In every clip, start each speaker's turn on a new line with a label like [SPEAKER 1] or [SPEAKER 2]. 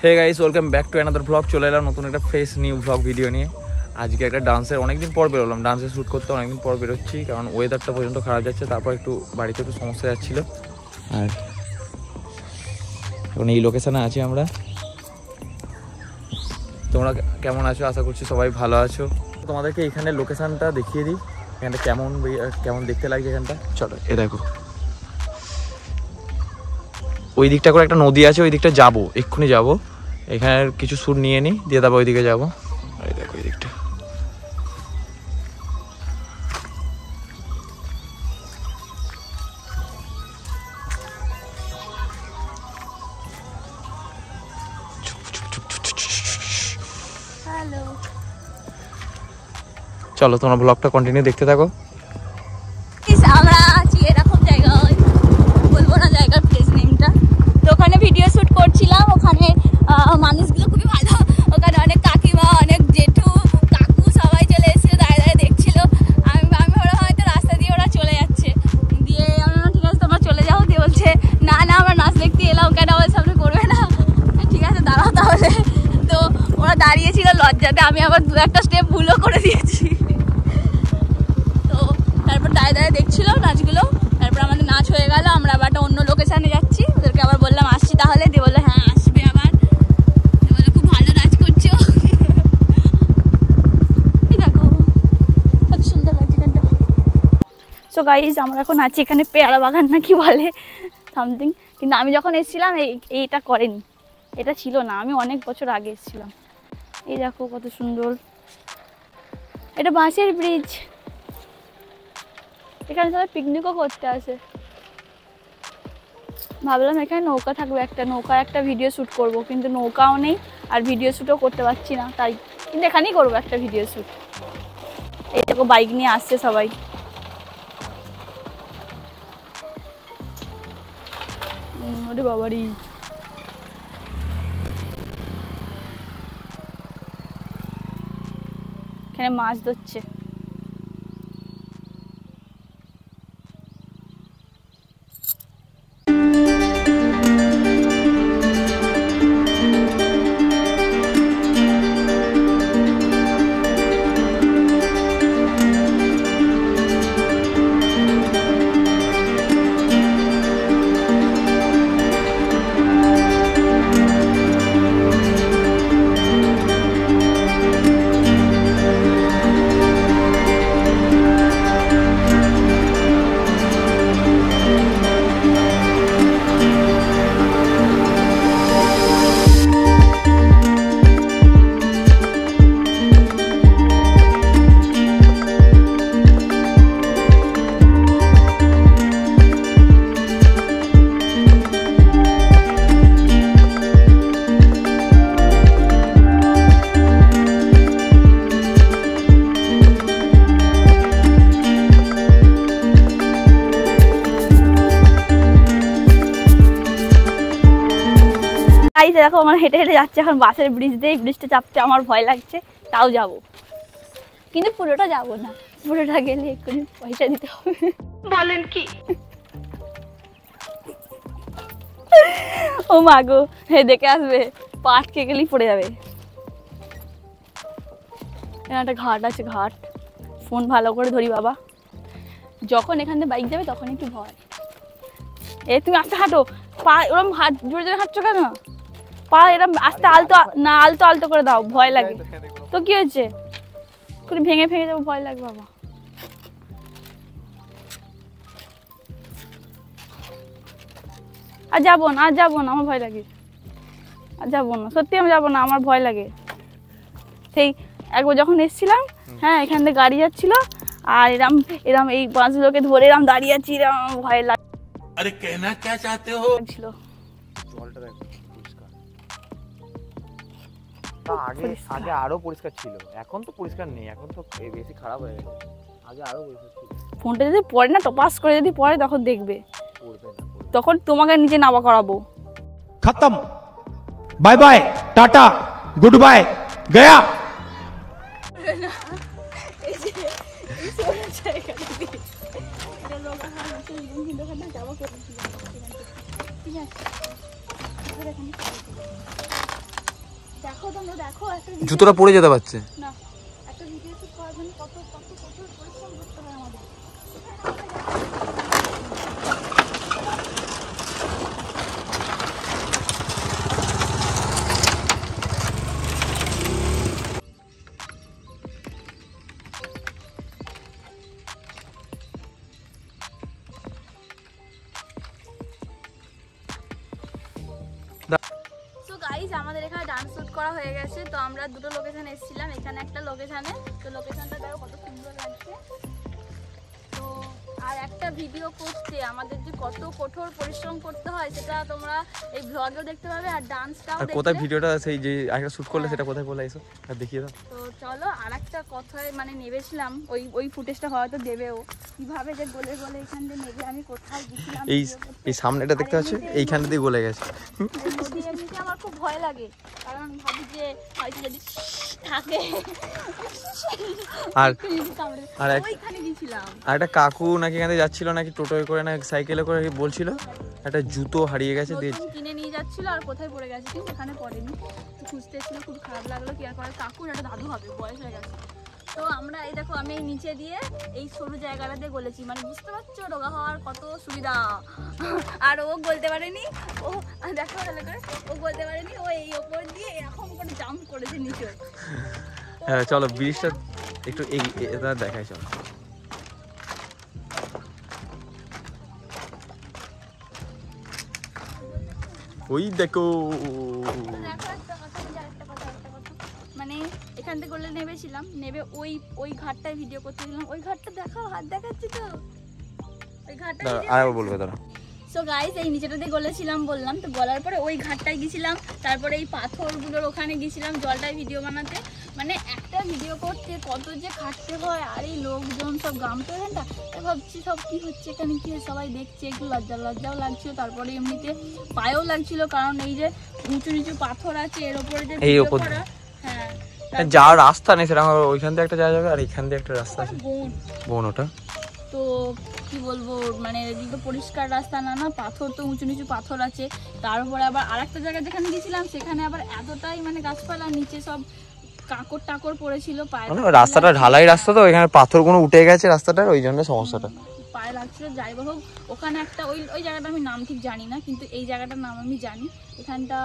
[SPEAKER 1] Hey guys, welcome back to another blog. চলে এলাম নতুন একটা ফ্রেশ নিউ ব্লগ ভিডিও নিয়ে। আজকে একটা ডান্সের অনেকদিন পর বেরোলাম, ডান্সের শ্যুট করতে অনেকদিন পর বেরোচ্ছি, কারণ ওয়েদারটা পর্যন্ত খারাপ যাচ্ছে। তারপর একটু বাড়িতে একটু সমস্যা যাচ্ছিলো, আর এখন এই লোকেশানে আছি আমরা। তোমরা কেমন আছো? আশা করছি সবাই ভালো আছো। তোমাদেরকে এখানে লোকেশানটা দেখিয়ে দিই, এখানটা কেমন দেখতে লাগছে এখানটা। চলো, এ দেখো, ওই দিকটা করে একটা নদী আছে, ওই দিকটা যাবো, এক্ষুনি যাবো। এখানে কিছু শ্যুট নিয়ে নিই, দিয়ে তারপর ওই দিকে যাবো। এই দেখো ওই দিকটা, চলো তোমরা ব্লগটা কন্টিনিউ দেখতে থাকো।
[SPEAKER 2] আমরা আছি এরকম জায়গায়, বলবো না জায়গার প্লেস নেমটা। তো ওখানে ভিডিও শুট করছিলাম। ওখানে মানুষগুলো খুবই ভালো, ওখানে অনেক কাকিমা, অনেক জেঠু, কাকু সবাই চলে এসেছিল, দাঁড়িয়ে দাঁড়িয়ে দেখছিল। আমি ওরা হয়তো রাস্তা দিয়ে ওরা চলে যাচ্ছে, দিয়ে আমি ঠিক আছে তোমরা চলে যাও। দিয়ে বলছে না আমরা নাচ দেখতে এলাম, কেন আমার সামনে করবে না? ঠিক আছে দাঁড়াও তাহলে। তো ওরা দাঁড়িয়েছিল লজ্জাতে, আমি আবার দু একটা স্টেপ ভুলও করে দিয়েছি। তারপর দাঁড়িয়ে দেখছিল নাচগুলো। তারপর আমাদের নাচ হয়ে গেল, আমরা আবার একটা অন্য লোকেশানে যাচ্ছি। ওদেরকে আবার বললাম আসছি তাহলে, দিয়ে বললো হ্যাঁ আসবে আবার। বলে খুব ভালো নাচ করছো। দেখো কত সুন্দর লাগছে এখানটা। সো গাইজ, আমরা এখন আছি এখানে পেয়ারা বাগান না কি বলে সামথিং, কিন্তু আমি যখন এসেছিলাম এইটা করেনি, এটা ছিল না। আমি অনেক বছর আগে এসেছিলাম। এই দেখো কত সুন্দর, এটা বাঁশের ব্রিজ। এখানে সবাই পিকনিকও করতে আসে। ভাবলাম এখানে নৌকা থাকবে, একটা ভিডিও শ্যুট করব, কিন্তু নৌকাও নেই আর ভিডিও শ্যুটও করতে পারছি না, তাই কিন্তু এখানেই করবো একটা ভিডিও শ্যুট। এই দেখো বাইক নিয়ে আসছে সবাই। ওরে বাবারি, এখানে মাছ ধরছে। দেখো আমার হেঁটে হেঁটে যাচ্ছে এখন বাসের ব্রিজ দিয়ে। ব্রিজটা চাপতে আমার ভয় লাগছে, তাও যাব, কিন্তু পুরোটা যাব না। পুরোটা গেলে এক্ষুনি পয়সা দিতে হবে। বলেন কি? ও মা গো, হে দেখে আসবে, পা আটকে গেলেই পড়ে যাবে। একটা ঘাট আছে, ঘাট। ফোন ভালো করে ধরি বাবা, যখন এখান থেকে বাইক যাবে তখন একটু ভয়। তুমি আস্তে হাঁটো, পা ওরম হাত জোরে জোরে হাঁটছো কেন? পা এরম আস্তে আলতো আলতো করে দাও, ভয় লাগে। তো কি হয়েছে, ভেঙে যাবো, ভয় লাগে বাবা। আর যাবো না আমার ভয় লাগে। আর যাবো না, সত্যি আমি যাবো না, আমার ভয় লাগে। সেই একবার যখন এসেছিলাম, হ্যাঁ এখান থেকে গাড়ি যাচ্ছিল, আর এরম এই বাঁশগুলোকে ধরে এরম দাঁড়িয়ে আছি, এরম ভয় লাগে। আরে কেনা কে চাইতে হো ছিল। জলটা দেখো পরিষ্কার, আগে আরো পরিষ্কার ছিল, এখন তো পরিষ্কার নেই, এখন তো বেশি খারাপ হয়ে গেছে। আগে আরো পরিষ্কার ছিল। ফোনটা যদি পড়ে না, টপাস করে যদি পড়ে, তখন দেখবে, তখন তোমাকে নিজে নাবা করাবো।
[SPEAKER 3] खत्म, bye bye, tata, goodbye, गया।
[SPEAKER 2] তোমরা দেখো একটা
[SPEAKER 1] জুতোটা পরে যেতে পারছে
[SPEAKER 2] না, একটা ভিডিও শুট করার জন্য কত কত কঠোর পরিশ্রম করতে হয় আমাদের। গাইজ আমাদের এখানে ডান্স শুট করা হয়ে গেছে। তো আমরা দুটো লোকেশনে এসেছিলাম, এখানে একটা লোকেশনে, তো লোকেশনটা দেখো কত সুন্দর লাগছে। তো আর একটা ভিডিও করতে আমাদের যে কত কঠোর পরিশ্রম করতে হয় সেটা তোমরা এই ব্লগেও দেখতে পাবে, আর ডান্সটাও
[SPEAKER 1] আর কোথায় ভিডিওটা সেই যে একটা শুট করলে সেটা কোথায় বলে এসো আর দেখিয়ে দাও।
[SPEAKER 2] তো চলো আর একটা কথায় মানে নেবেছিলাম, ওই ফুটেজটা হয়তো দেবেও, কিভাবে যে গলে গলে এখান দিয়ে নেবে, আমি কোথায় গেছিলাম
[SPEAKER 1] এই সামনেটা দেখতে পাচ্ছ, এইখানটা দিয়ে গলে গেছে।
[SPEAKER 2] নদী এমনিতে আমার খুব ভয় লাগে, কারণ ভাবি যে হয়তো যদি থাকে
[SPEAKER 1] আর
[SPEAKER 2] ওইখানে গেছিলাম।
[SPEAKER 1] আর একটা কাকু নাকি এখানে যাচ্ছিল নাকি টোটোয় করে না সাইকেলে করে বলছিল একটা জুতো হারিয়ে গেছে,
[SPEAKER 2] কিনে নিয়ে যাচ্ছিল আর কোথায় পড়ে গেছে কিন্তু এখানে পড়েনি। খুঁজতে এসেছিল, খুব খারাপ লাগলো, কি আর করে, কাকুর একটা দাদু হবে, বয়স হয়ে গেছে। তো আমরা এই দেখো আমি এই নিচে দিয়ে এই সরু জায়গাটা দিয়ে গলেছি, মানে বুঝতে পারছো রোগা হওয়ার কত সুবিধা। আর ও বলতে পারেনি, ও দেখো ভালো করে, ও বলতে পারেনি, ও এই ওপর দিয়ে এরকম করে জাম্প করেছে নিচে।
[SPEAKER 1] হ্যাঁ চলো ব্রিজটা একটু এটা দেখাই, চলো। ওই দেখো
[SPEAKER 2] মানে এখান থেকে করলে নেবেছিলাম, নেবে ওই ঘাটটায় ভিডিও করতেছিলাম, ওই ঘাটটা দেখাও, হাত দেখাচ্ছি তো, ওই ঘাটটা
[SPEAKER 1] আর বলবে তারা।
[SPEAKER 2] সো গাইস এই নিচেটাতে গলেছিলাম বললাম, তো গলার পরে ওই ঘাটটায় গেছিলাম, তারপরে এই পাথরগুলোর ওখানে গেছিলাম জলটায় ভিডিও বানাতে। মানে একটা ভিডিও করতে কত যে খাটতে হয়, আর এই লোকজন সব গামতে হয় না, ভাবছি সব কি হচ্ছে এখানে, কি সবাই দেখছে, একটু লজ্জাও লাগছিল, তারপরে এমনিতে পায়েও লাগছিল, কারণ এই যে নিচু নিচু পাথর আছে এর উপরে যে
[SPEAKER 1] এই উপর,
[SPEAKER 2] হ্যাঁ
[SPEAKER 1] যাওয়ার রাস্তা নেই সেরকম, ওইখান দিয়ে একটা যাওয়া যাবে আর এখান দিয়ে একটা রাস্তা আছে, বোন ওটা।
[SPEAKER 2] তো কি বলবো, মানে এদিকে তো পরিষ্কার রাস্তা না, না পাথর, তো উঁচু নিচু পাথর আছে। তারপরে আবার আরেকটা জায়গায় যেখানে গেছিলাম সেখানে আবার এতটাই মানে গাছপালা, নিচে সব কাকড় টাকড় পড়েছিল, পায়ে
[SPEAKER 1] রাস্তাটা ঢালাই রাস্তা, তো এখানে পাথরগুলো উঠে গেছে রাস্তাটার, ওই জন্য সমস্যাটা,
[SPEAKER 2] পায়ে লাগছিল। যাই হোক ওখানে একটা ওই জায়গাটা আমি নাম ঠিক জানি না, কিন্তু এই জায়গাটার নাম আমি জানি, এখানটা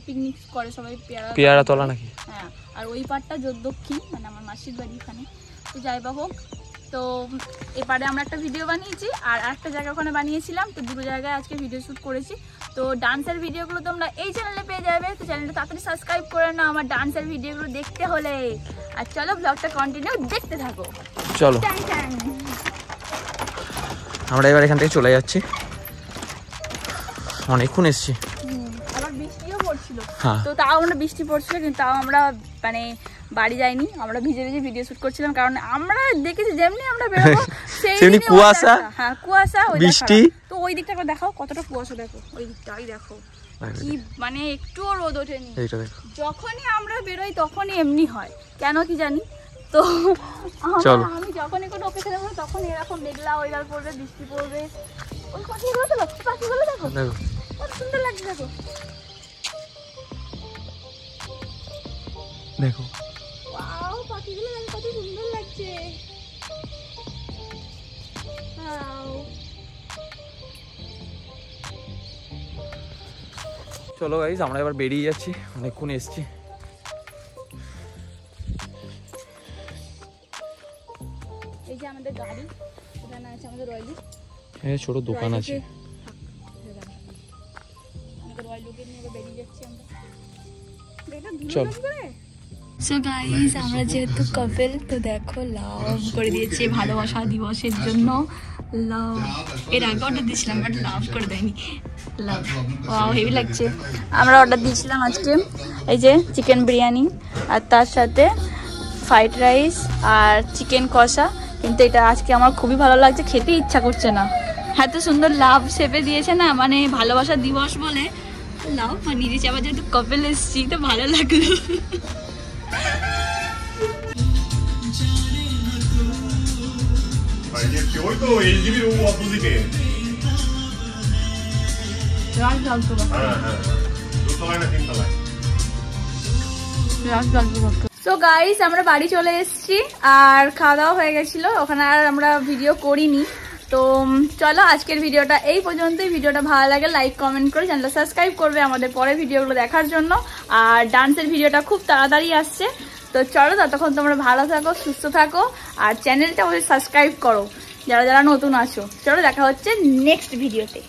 [SPEAKER 2] পিকনিক করে সবাই,
[SPEAKER 1] পেয়ারা তোলা নাকি।
[SPEAKER 2] হ্যাঁ, আর ওই পাড়টা দক্ষিণ, মানে আমার মাসির বাড়ি এখানে। তো যাই হোক, তো এপারে আমরা একটা ভিডিও বানিয়েছি আর একটা জায়গা ওখানে বানিয়েছিলাম, তো দুটো জায়গায় আজকে ভিডিও শ্যুট করেছি। তো ডান্সের ভিডিওগুলো তোমরা এই চ্যানেলে পেয়ে যাবে, তো চ্যানেলটা তাড়াতাড়ি সাবস্ক্রাইব করে নাও আমার ডান্সের ভিডিওগুলো দেখতে হলে। আর চলো ব্লগটা কন্টিনিউ দেখতে থাকো,
[SPEAKER 1] চলো। আমরা এবার এখান থেকে চলে যাচ্ছি, অনেকক্ষণ এসছি,
[SPEAKER 2] আবার বৃষ্টিও পড়ছিল।
[SPEAKER 1] হ্যাঁ,
[SPEAKER 2] তো তাও আমরা বৃষ্টি পড়ছিল কিন্তু তাও আমরা মানে বাড়ি যাইনি, আমরা ভিজে ভিজে ভিডিও শুট করছিলাম, কারণ আমরা দেখেছি যেমনি আমরা বেরোবো সেই
[SPEAKER 1] কুয়াশা,
[SPEAKER 2] হ্যাঁ কুয়াশা,
[SPEAKER 1] বৃষ্টি।
[SPEAKER 2] তো ওই দিকটা দেখাও কতটা কুয়াশা, দেখো ওই দিকটা, ওই দেখো কি মানে একটুও রোদ ওঠেনি। যখনই আমরা বেরোই তখনই এমনি হয়, কেন কি জানি। তো আমি যখনই কোনো অপেক্ষা দেবো তখন এরকম মেঘলা ওয়েদার পড়বে, বৃষ্টি পড়বে। ওই পাখিগুলো তো পাখিগুলো দেখো কত সুন্দর লাগছে, দেখো
[SPEAKER 1] দেখো
[SPEAKER 2] ওয়াও, পাখিগুলো দেখো কত সুন্দর লাগছে।
[SPEAKER 1] চলো গাইস, আমরা এবার বেরিয়ে যাচ্ছি, অনেকক্ষণ এসছি।
[SPEAKER 2] এই যে আমাদের গাড়ি, এখানে আছে আমাদের রয়্যালি,
[SPEAKER 1] এই ছোট দোকান আছে,
[SPEAKER 2] আমাদের রয়্যালি নিয়ে বেরিয়ে যাচ্ছি আমরা।
[SPEAKER 1] চল।
[SPEAKER 2] সো গাইস আমরা যেহেতু কাপল, তো দেখো লাভ করে দিয়েছে ভালোবাসা দিবসের জন্য, লাভ। এর আগে অর্ডার দিয়েছিলাম বাট লাভ করে দেয়নি, লাভ। ওয়াও হেভি লাগছে। আমরা অর্ডার দিয়েছিলাম আজকে এই যে চিকেন বিরিয়ানি, আর তার সাথে ফ্রাইড রাইস আর চিকেন কষা, কিন্তু এটা আজকে আমার খুবই ভালো লাগছে, খেতে ইচ্ছা করছে না, এত সুন্দর লাভ শেপে দিয়েছে না, মানে ভালোবাসা দিবস বলে লাভ বানিয়ে দিয়েছে। আবার যেহেতু কাপল এসছি তো ভালো লাগলো।
[SPEAKER 4] ওই তো এলজিবির অপোজিটে, হ্যাঁ হ্যাঁ, দুতলায় না তিনতলায়।
[SPEAKER 2] সো গাইস আমরা বাড়ি চলে এসেছি আর খাওয়া দাওয়া হয়ে গেছিল, ওখানে আর আমরা ভিডিও করিনি। তো চলো আজকের ভিডিওটা এই পর্যন্তই। ভিডিওটা ভালো লাগে লাইক কমেন্ট করে চ্যানেলটা সাবস্ক্রাইব করবে আমাদের পরের ভিডিওগুলো দেখার জন্য। আর ডান্সের ভিডিওটা খুব তাড়াতাড়ি আসছে। তো চলো ততক্ষণ তোমরা ভালো থাকো, সুস্থ থাকো, আর চ্যানেলটা অবশ্যই সাবস্ক্রাইব করো যারা যারা নতুন আছো। চলো দেখা হচ্ছে নেক্সট ভিডিওতে।